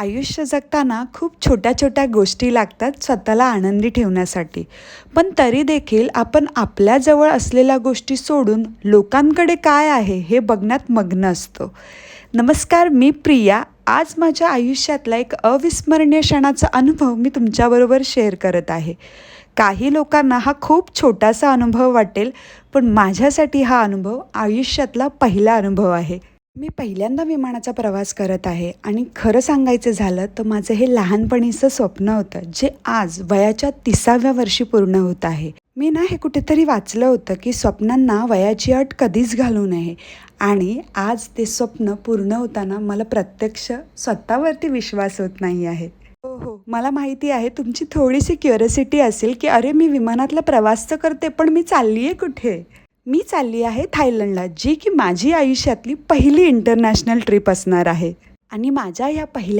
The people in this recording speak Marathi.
आयुष्य जगताना खूप छोट्या छोट्या गोष्टी लागतात स्वतःला आनंदी ठेवण्यासाठी. पण तरी देखील आपण आपल्याजवळ असलेल्या गोष्टी सोडून लोकांकडे काय आहे हे बघण्यात मग्न असतो. नमस्कार, मी प्रिया. आज माझ्या आयुष्यातला एक अविस्मरणीय क्षणाचा अनुभव मी तुमच्याबरोबर शेअर करत आहे. काही लोकांना हा खूप छोटासा अनुभव वाटेल, पण माझ्यासाठी हा अनुभव आयुष्यातला पहिला अनुभव आहे. मी पहिल्यांदा विमानाचा प्रवास करत आहे आणि खरं सांगायचं झालं तर माझं हे लहानपणीचं स्वप्न होतं, जे आज वयाच्या 30व्या वर्षी पूर्ण होत आहे. मी ना हे कुठेतरी वाचलं होतं की स्वप्नांना वयाची अट कधीच घालू नये, आणि आज ते स्वप्न पूर्ण होताना मला प्रत्यक्ष स्वतःवरती विश्वास होत नाही आहे. हो हो, मला माहिती आहे तुमची थोडीशी क्युरिओसिटी असेल की अरे, मी विमानातला प्रवास तर करते, पण मी चालली आहे कुठे? मी चालली आहे थायलंडला, जी की माझी आयुष्यातली पहिली इंटरनॅशनल ट्रिप असणार आहे. आणि माझ्या या पहिल्या